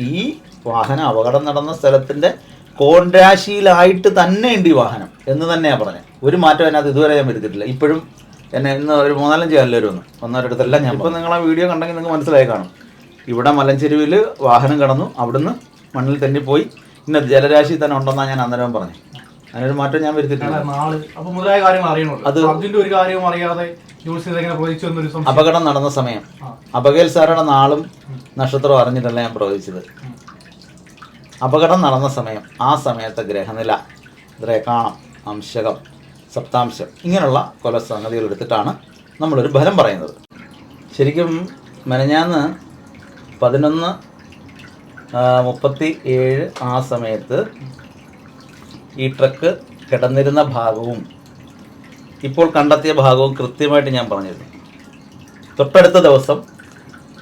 ഈ വാഹനം അപകടം നടന്ന സ്ഥലത്തിൻ്റെ കോൺരാശിയിലായിട്ട് തന്നെ ഉണ്ട് ഈ വാഹനം എന്ന് തന്നെയാണ് പറഞ്ഞത്. ഒരു മാറ്റം അതിനകത്ത് ഇതുവരെ ഞാൻ വരുത്തിയിട്ടില്ല. ഇപ്പോഴും എന്നെ ഇന്ന് ഒരു 3-4 എല്ലാവരും ഒന്നൊരിടത്തെല്ലാം ഞാൻ ഇപ്പോൾ നിങ്ങൾ ആ വീഡിയോ കണ്ടെങ്കിൽ നിങ്ങൾക്ക് മനസ്സിലായി കാണും. ഇവിടെ മലഞ്ചെരുവിൽ വാഹനം കടന്നു, അവിടുന്ന് മണ്ണിൽ തെന്നിപ്പോയി, ഇന്ന ജലരാശി തന്നെ ഉണ്ടെന്നാണ് ഞാൻ അന്നേരം പറഞ്ഞു. അതിനൊരു മാറ്റം ഞാൻ വരുത്തിയിട്ടില്ല. അത് അപകടം നടന്ന സമയം അപകേൽ സാറുടെ നാളും നക്ഷത്രവും അറിഞ്ഞിട്ടല്ല ഞാൻ പ്രവചിച്ചത്. അപകടം നടന്ന സമയം, ആ സമയത്തെ ഗ്രഹനില, ദ്രേകാണം, അംശകം, സപ്താംശം, ഇങ്ങനെയുള്ള പല സംഗതികൾ എടുത്തിട്ടാണ് നമ്മളൊരു ഫലം പറയുന്നത്. ശരിക്കും മെനഞ്ഞാന്ന് 11:37 ആ സമയത്ത് ഈ ട്രക്ക് കിടന്നിരുന്ന ഭാഗവും ഇപ്പോൾ കണ്ടെത്തിയ ഭാഗവും കൃത്യമായിട്ട് ഞാൻ പറഞ്ഞിരുന്നു. തൊട്ടടുത്ത ദിവസം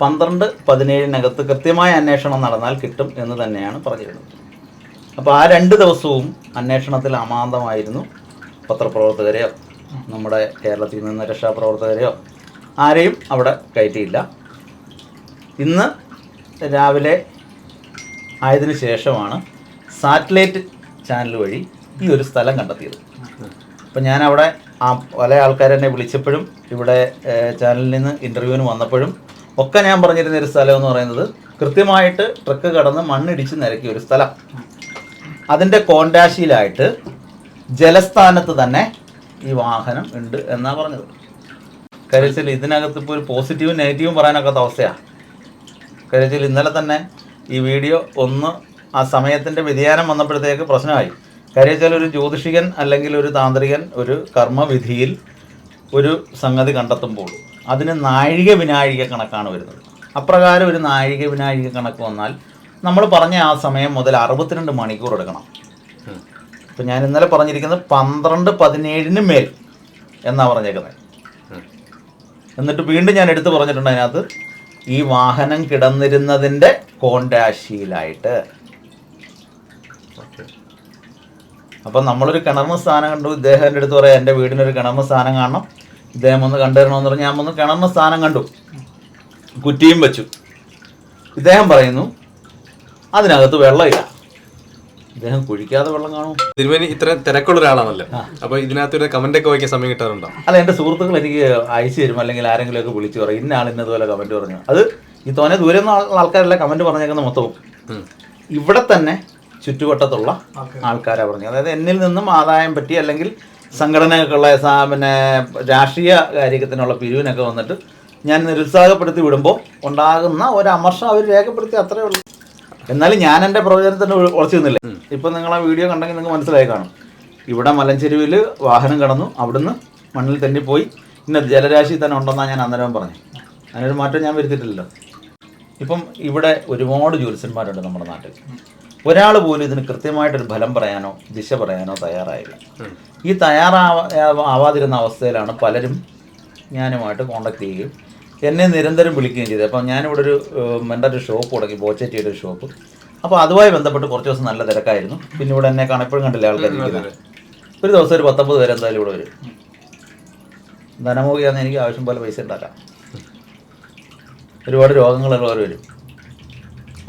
12:17 കൃത്യമായ അന്വേഷണം നടന്നാൽ കിട്ടും എന്ന് തന്നെയാണ് പറഞ്ഞിരുന്നത്. അപ്പോൾ ആ 2 ദിവസവും അന്വേഷണത്തിൽ അമാന്തമായിരുന്നു. പത്രപ്രവർത്തകരെയോ നമ്മുടെ കേരളത്തിൽ നിന്ന് രക്ഷാപ്രവർത്തകരെയോ ആരെയും അവിടെ കയറ്റിയില്ല. ഇന്ന് രാവിലെ ആയതിനു ശേഷമാണ് സാറ്റലൈറ്റ് ചാനൽ വഴി ഈ ഒരു സ്ഥലം കണ്ടെത്തിയത്. അപ്പം ഞാനവിടെ പല ആൾക്കാരെന്നെ വിളിച്ചപ്പോഴും ഇവിടെ ചാനലിൽ നിന്ന് ഇൻ്റർവ്യൂവിന് വന്നപ്പോഴും ഒക്കെ ഞാൻ പറഞ്ഞിരുന്ന ഒരു സ്ഥലം എന്ന് പറയുന്നത് കൃത്യമായിട്ട് ട്രക്ക് കടന്ന് മണ്ണിടിച്ച് നിരക്കിയ ഒരു സ്ഥലം. അതിൻ്റെ കോൺരാശിയിലായിട്ട് ജലസ്ഥാനത്ത് തന്നെ ഈ വാഹനം ഉണ്ട് എന്നാണ് പറഞ്ഞത്. കാര്യത്തിൽ ഇതിനകത്ത് ഇപ്പോൾ ഒരു പോസിറ്റീവും നെഗറ്റീവും പറയാനൊക്കാത്ത അവസ്ഥയാണ്. കാര്യത്തിൽ ഇന്നലെ തന്നെ ഈ വീഡിയോ ആ സമയത്തിൻ്റെ വ്യതിയാനം വന്നപ്പോഴത്തേക്ക് പ്രശ്നമായി. കാര്യത്തിൽ ഒരു ജ്യോതിഷികൻ അല്ലെങ്കിൽ ഒരു താന്ത്രികൻ ഒരു കർമ്മവിധിയിൽ ഒരു സംഗതി കണ്ടെത്തുമ്പോൾ അതിന് നാഴിക വിനാഴിക കണക്കാണ് വരുന്നത്. അപ്രകാരം ഒരു നാഴിക വിനാഴിക കണക്ക് വന്നാൽ നമ്മൾ പറഞ്ഞ ആ സമയം മുതൽ 62 മണിക്കൂർ എടുക്കണം. ഇപ്പം ഞാൻ ഇന്നലെ പറഞ്ഞിരിക്കുന്നത് 12:17 മേൽ എന്നാണ് പറഞ്ഞേക്കുന്നത്. എന്നിട്ട് വീണ്ടും ഞാൻ എടുത്തു പറഞ്ഞിട്ടുണ്ട് അതിനകത്ത് ഈ വാഹനം കിടന്നിരുന്നതിൻ്റെ കോൺരാശിയിലായിട്ട്. അപ്പം നമ്മളൊരു കിണർന്ന സ്ഥാനം കണ്ടു. ഇദ്ദേഹം എൻ്റെ അടുത്ത് പറയാം എൻ്റെ വീടിനൊരു കിണർന്ന സ്ഥാനം കാണണം, ഇദ്ദേഹം ഒന്ന് കണ്ടുതരണമെന്ന് പറഞ്ഞ് ഞാൻ ഒന്ന് കിണർന്ന സ്ഥാനം കണ്ടു, കുറ്റിയും വെച്ചു. ഇദ്ദേഹം പറയുന്നു അതിനകത്ത് വെള്ളമില്ല. ഇദ്ദേഹം കുഴിക്കാതെ വെള്ളം കാണും. തിരുമേനി ഇത്ര തിരക്കുള്ള ഒരാളാണല്ലോ, അപ്പൊ ഇതിനകത്ത് കമന്റ് ഒക്കെ വായിക്കാൻ സമയം കിട്ടാറുണ്ടോ? അല്ല, എൻ്റെ സുഹൃത്തുക്കൾ എനിക്ക് അയച്ചു തരും, അല്ലെങ്കിൽ ആരെങ്കിലുമൊക്കെ വിളിച്ചു പറയും ഇന്ന ആൾ ഇന്നതുപോലെ കമന്റ് പറഞ്ഞു. അത് ഈ തോന്നെ ദൂരെ നിന്ന് ആൾക്കാരല്ല കമന്റ് പറഞ്ഞേക്കുന്ന മൊത്തവും ഇവിടെ തന്നെ ചുറ്റുവട്ടത്തുള്ള ആൾക്കാരാണ് പറഞ്ഞത്. അതായത് എന്നിൽ നിന്നും ആദായം പറ്റി അല്ലെങ്കിൽ സംഘടനകൾക്കുള്ള പിന്നെ രാഷ്ട്രീയ കാര്യത്തിനുള്ള പിരിവിനൊക്കെ വന്നിട്ട് ഞാൻ നിരുത്സാഹപ്പെടുത്തി വിടുമ്പോൾ ഉണ്ടാകുന്ന ഒരു അമർഷം അവർ രേഖപ്പെടുത്തി, അത്രയേ ഉള്ളൂ. എന്നാലും ഞാൻ എൻ്റെ പ്രവചനത്തിന് ഉറച്ചു നിന്നില്ല. ഇപ്പം നിങ്ങൾ ആ വീഡിയോ കണ്ടെങ്കിൽ നിങ്ങൾക്ക് മനസ്സിലായി കാണും. ഇവിടെ മലഞ്ചെരുവിൽ വാഹനം കടന്നു, അവിടുന്ന് മണ്ണിൽ തെന്നിപ്പോയി, ഇന്ന ജലരാശി തന്നെ ഉണ്ടെന്നാണ് ഞാൻ അന്നേരം പറഞ്ഞു. അതിനൊരു മാറ്റം ഞാൻ വരുത്തിയിട്ടില്ലല്ലോ. ഇപ്പം ഇവിടെ ഒരുപാട് ജ്യോത്സ്യന്മാരുണ്ട് നമ്മുടെ നാട്ടിൽ. ഒരാൾ പോലും ഇതിന് കൃത്യമായിട്ടൊരു ഫലം പറയാനോ ദിശ പറയാനോ തയ്യാറായില്ല. ഈ ആവാതിരുന്ന അവസ്ഥയിലാണ് പലരും ഞാനുമായിട്ട് കോണ്ടാക്ട് ചെയ്യുകയും എന്നെ നിരന്തരം വിളിക്കുകയും ചെയ്തത്. അപ്പം ഞാനിവിടെ ഒരു എൻ്റെ ഒരു ഷോപ്പ് തുടങ്ങി, ബോച്ചറ്റിയുടെ ഒരു ഷോപ്പ്. അപ്പോൾ അതുമായി ബന്ധപ്പെട്ട് കുറച്ച് ദിവസം നല്ല തിരക്കായിരുന്നു. പിന്നെ ഇവിടെ എന്നെ കാണപ്പോഴും കണ്ടില്ല ആൾക്കാർ ഇരിക്കുന്നത്. ഒരു ദിവസം ഒരു 19 പേര് എന്തായാലും ഇവിടെ വരും. ധനമോഹിയാന്ന് എനിക്ക് ആവശ്യം പോലെ പൈസ ഉണ്ടാക്കാം. ഒരുപാട് രോഗങ്ങളുള്ളവർ വരും.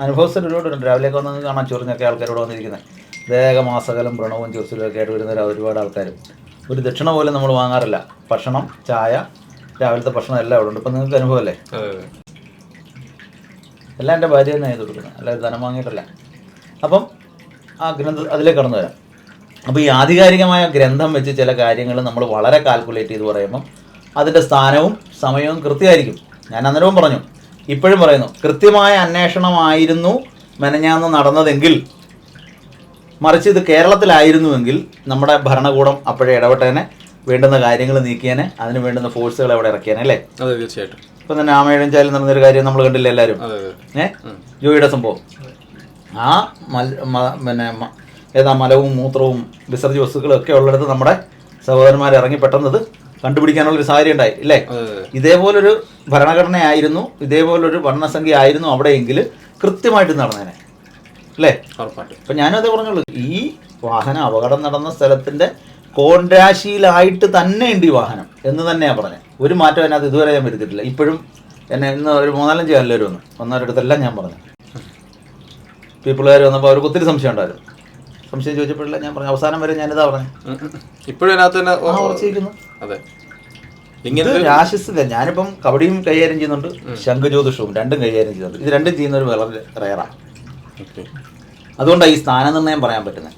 അനുഭവസ്ഥർ ഒരുപാടുണ്ട്. രാവിലെയൊക്കെ വന്ന് കാണാൻ ചൊറിഞ്ഞൊക്കെ ആൾക്കാരോട് വന്നിരിക്കുന്നത്. ദേഹമാസകലം വ്രണവും ചൊറിച്ചിലും ഒക്കെ ആയിട്ട് വരുന്ന ഒരുപാട് ആൾക്കാരും. ഒരു ദക്ഷിണ പോലും നമ്മൾ വാങ്ങാറില്ല. ഭക്ഷണം, ചായ, രാവിലത്തെ ഭക്ഷണം എല്ലാം അവിടെ ഉണ്ട്. ഇപ്പം നിങ്ങൾക്ക് അനുഭവമല്ലേ? എല്ലാം എൻ്റെ ഭാര്യ തന്നെ ചെയ്ത് കൊടുക്കുന്നത്, അല്ലാതെ ധനം വാങ്ങിയിട്ടല്ല. അപ്പം ആ അതിലേക്ക് കടന്നു വരാം. അപ്പോൾ ഈ ആധികാരികമായ ഗ്രന്ഥം വെച്ച് ചില കാര്യങ്ങൾ നമ്മൾ വളരെ കാൽക്കുലേറ്റ് ചെയ്ത് പറയുമ്പം അതിൻ്റെ സ്ഥാനവും സമയവും കൃത്യമായിരിക്കും. ഞാൻ അന്നേരവും പറഞ്ഞു, ഇപ്പോഴും പറയുന്നു, കൃത്യമായ അന്വേഷണമായിരുന്നു മെനഞ്ഞാന്ന് നടന്നതെങ്കിൽ, മറിച്ച് ഇത് കേരളത്തിലായിരുന്നുവെങ്കിൽ നമ്മുടെ ഭരണകൂടം അപ്പോഴേ ഇടപെട്ടേനെ, വേണ്ടുന്ന കാര്യങ്ങൾ നീക്കിയേനെ, അതിന് വേണ്ടുന്ന ഫോഴ്സുകൾ അവിടെ ഇറക്കിയേനെ, അല്ലേ? അതെ, തീർച്ചയായിട്ടും. ഇപ്പം തന്നെ ആമയിഴഞ്ചാലിൽ നടന്നൊരു കാര്യം നമ്മൾ കണ്ടില്ല എല്ലാവരും. ജോയിയുടെ സംഭവം. ആ പിന്നെ ഏതാ മലവും മൂത്രവും വിസർജ്യ വസ്തുക്കളും ഒക്കെ ഉള്ളിടത്ത് നമ്മുടെ സഹോദരന്മാർ ഇറങ്ങി പെട്ടെന്നത് കണ്ടുപിടിക്കാനുള്ളൊരു സാഹചര്യം ഉണ്ടായി, ഇല്ലേ? ഇതേപോലൊരു ഭരണഘടനയായിരുന്നു, ഇതേപോലൊരു ഭരണസംഖ്യ ആയിരുന്നു അവിടെയെങ്കിൽ കൃത്യമായിട്ട് നടന്നേനെ, അല്ലേ? അപ്പം ഞാനും അതേ പറഞ്ഞുള്ളൂ. ഈ വാഹനം അപകടം നടന്ന സ്ഥലത്തിൻ്റെ കോൺരാശിയിലായിട്ട് തന്നെ ഉണ്ട് ഈ വാഹനം എന്ന് തന്നെയാണ് പറഞ്ഞത്. ഒരു മാറ്റം അതിനകത്ത് ഇതുവരെ ഞാൻ വരുത്തിയിട്ടില്ല. ഇപ്പോഴും എന്നെ ഇന്ന് ഒരു 3-4 എല്ലാവരും ഒന്നൊരിടത്തെല്ലാം ഞാൻ പറഞ്ഞു. പീപ്പിളുകാർ വന്നപ്പോൾ അവർക്ക് ഒത്തിരി സംശയം ഉണ്ടായിരുന്നു. സംശയം ചോദിച്ചപ്പോഴില്ല ഞാൻ പറഞ്ഞു, അവസാനം വരെ ഞാനിതാ പറഞ്ഞു. ഇപ്പോഴും അതിനകത്ത് തന്നെ ഉറച്ചിരിക്കുന്നു. അതെ, ഇത് രാശിസ്ഥിത. ഞാനിപ്പം കബഡിയും കൈകാര്യം ചെയ്യുന്നുണ്ട്, ശംഖുജ്യോതിഷവും രണ്ടും കൈകാര്യം ചെയ്യുന്നുണ്ട്. ഇത് രണ്ടും ചെയ്യുന്നവർ വളരെ റയറാണ്. അതുകൊണ്ടാണ് ഈ സ്ഥാനനിർണ്ണയം പറയാൻ പറ്റുന്നത്.